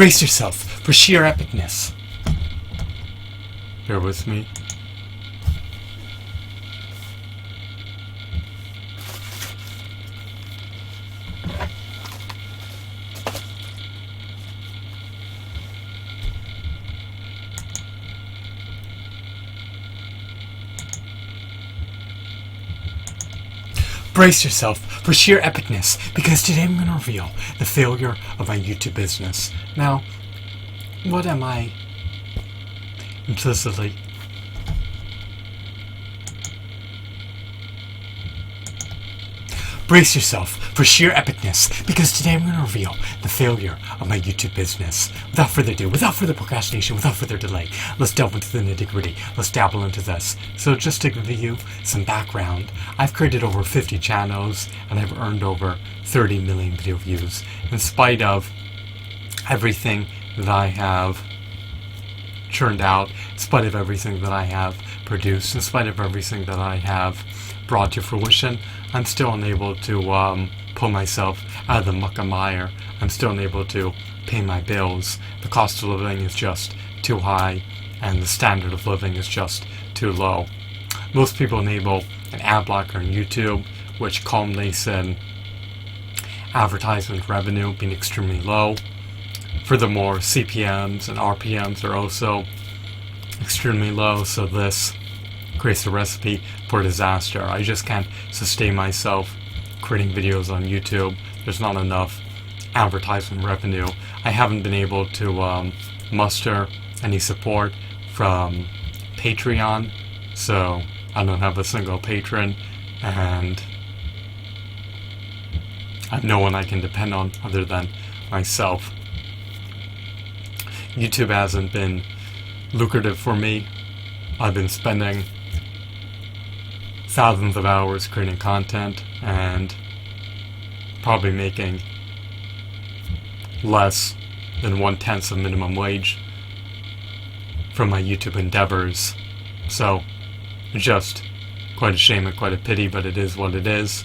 Brace yourself for sheer epicness. Bear with me. Brace yourself for sheer epicness, because today I'm going to reveal the failure of my YouTube business. Now, what am I implicitly? Brace yourself for sheer epicness, because today I'm going to reveal the failure of my YouTube business. Without further ado, without further procrastination, without further delay, let's delve into the nitty-gritty. Let's dabble into this. So just to give you some background, I've created over 50 channels and I've earned over 30 million video views. In spite of everything that I have churned out, in spite of everything that I have produced, in spite of everything that I have brought to fruition, I'm still unable to pull myself out of the muck and mire. I'm still unable to pay my bills. The cost of living is just too high, and the standard of living is just too low. Most people enable an ad blocker on YouTube, which culminates in advertisement revenue being extremely low. Furthermore, CPMs and RPMs are also extremely low, so this creates a recipe for disaster. I just can't sustain myself creating videos on YouTube. There's not enough advertisement revenue. I haven't been able to muster any support from Patreon, so I don't have a single patron, and I have no one I can depend on other than myself. YouTube hasn't been lucrative for me. I've been spending thousands of hours creating content and probably making less than 1/10 of minimum wage from my YouTube endeavors. So it's just quite a shame and quite a pity, but it is what it is.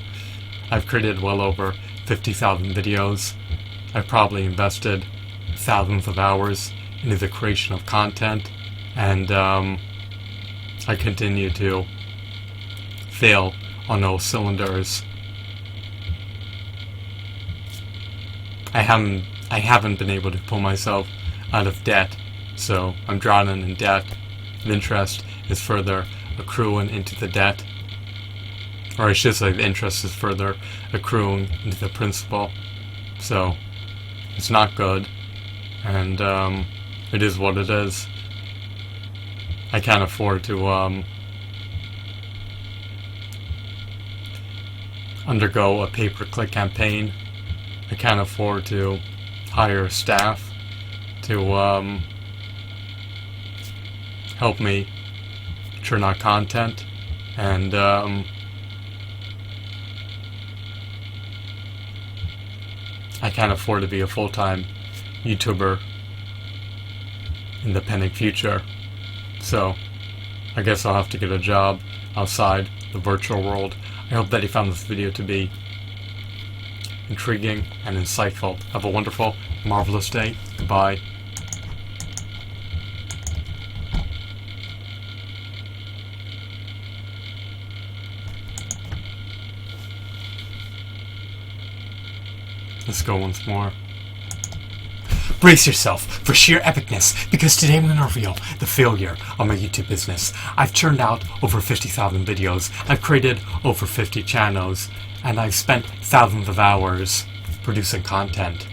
I've created well over 50,000 videos. I've probably invested thousands of hours into the creation of content, and I continue to fail on all cylinders. I haven't been able to pull myself out of debt, so I'm drowning in debt. The interest is further accruing into the debt, or I should say the interest is further accruing into the principal. So it's not good, and it is what it is. I can't afford to undergo a pay-per-click campaign. I can't afford to hire staff to help me churn out content, and I can't afford to be a full-time YouTuber in the pending future. So I guess I'll have to get a job outside the virtual world. I hope that you found this video to be intriguing and insightful. Have a wonderful, marvelous day. Goodbye. Let's go once more. Brace yourself for sheer epicness, because today I'm going to reveal the failure of my YouTube business. I've churned out over 50,000 videos, I've created over 50 channels, and I've spent thousands of hours producing content.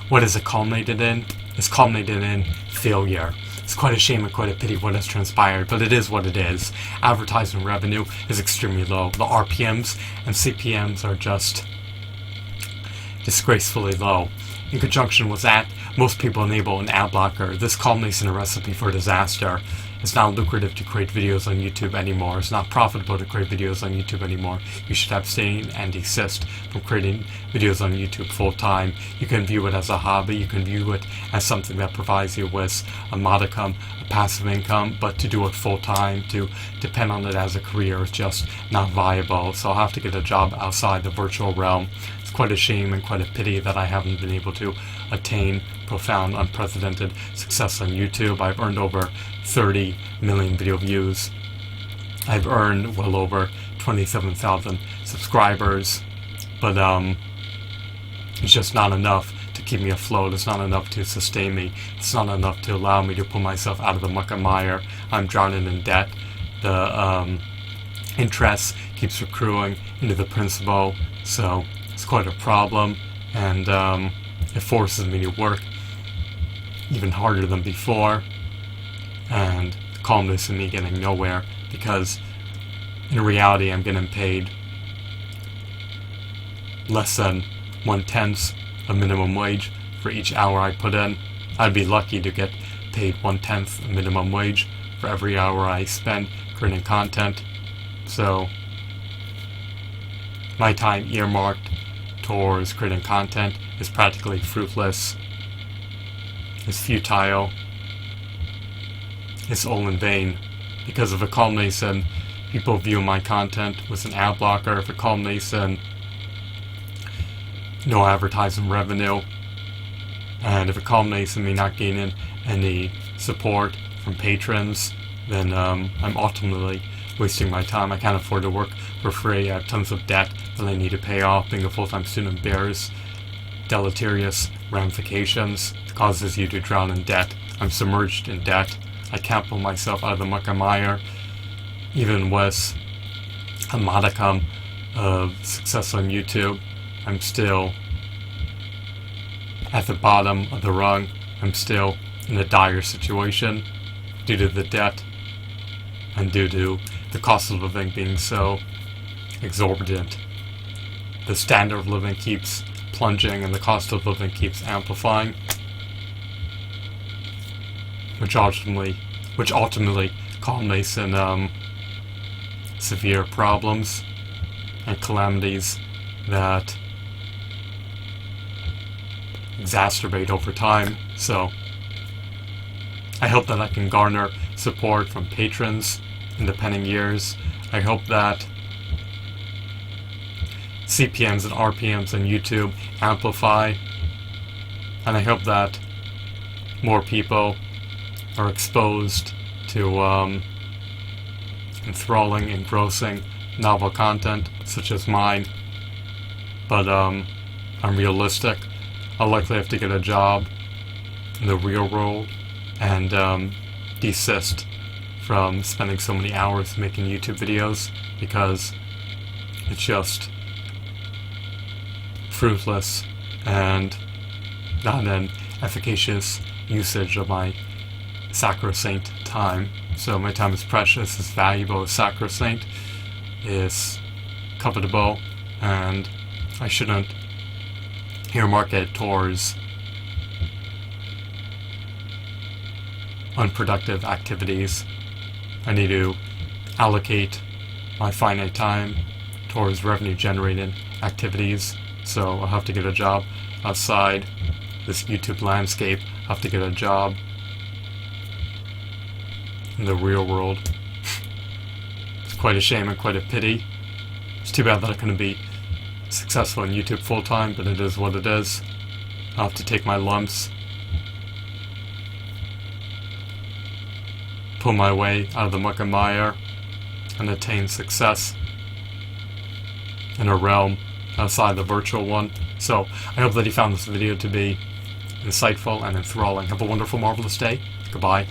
What has it culminated in? It's culminated in failure. It's quite a shame and quite a pity what has transpired, but it is what it is. Advertisement revenue is extremely low. The RPMs and CPMs are just disgracefully low. In conjunction with that, most people enable an ad blocker. This culminates in a recipe for disaster. It's not lucrative to create videos on YouTube anymore. It's not profitable to create videos on YouTube anymore. You should abstain and desist from creating videos on YouTube full time. You can view it as a hobby. You can view it as something that provides you with a modicum, a passive income, but to do it full time, to depend on it as a career, is just not viable. So I'll have to get a job outside the virtual realm. It's quite a shame and quite a pity that I haven't been able to attain profound, unprecedented success on YouTube. I've earned over 30 million video views. I've earned well over 27,000 subscribers, but it's just not enough to keep me afloat. It's not enough to sustain me. It's not enough to allow me to pull myself out of the muck and mire. I'm drowning in debt. The interest keeps accruing into the principal, so it's quite a problem, and it forces me to work even harder than before, and the calmness in me getting nowhere, because in reality I'm getting paid less than 1/10 of minimum wage for each hour I put in. I'd be lucky to get paid 1/10 of minimum wage for every hour I spend creating content. So my time earmarked towards creating content is practically fruitless. It's futile. It's all in vain, because if it culminates in people view my content with an ad blocker, if it culminates in no advertising revenue, and if it culminates in me not gaining any support from patrons, then I'm ultimately wasting my time. I can't afford to work for free. I have tons of debt that I need to pay off. Being a full-time student bears deleterious ramifications. It causes you to drown in debt. I'm submerged in debt. I can't pull myself out of the muck and mire. Even with a modicum of success on YouTube, I'm still at the bottom of the rung. I'm still in a dire situation due to the debt and due to the cost of living being so exorbitant. The standard of living keeps plunging and the cost of living keeps amplifying, which ultimately culminates in severe problems and calamities that exacerbate over time. So I hope that I can garner support from patrons in the pending years. I hope that CPMs and RPMs on YouTube amplify, and I hope that more people are exposed to enthralling, engrossing, novel content such as mine. But I'm realistic. I'll likely have to get a job in the real world and desist from spending so many hours making YouTube videos, because it's just fruitless and not an efficacious usage of my sacrosanct time. So my time is precious, is valuable, is sacrosanct, is covetable, and I shouldn't earmark it towards unproductive activities. I need to allocate my finite time towards revenue generating activities. So I'll have to get a job outside this YouTube landscape. I'll have to get a job in the real world. It's quite a shame and quite a pity. It's too bad that I couldn't be successful in YouTube full time, but it is what it is. I'll have to take my lumps, pull my way out of the muck and mire, and attain success in a realm outside the virtual one. So I hope that you found this video to be insightful and enthralling. Have a wonderful, marvelous day. Goodbye.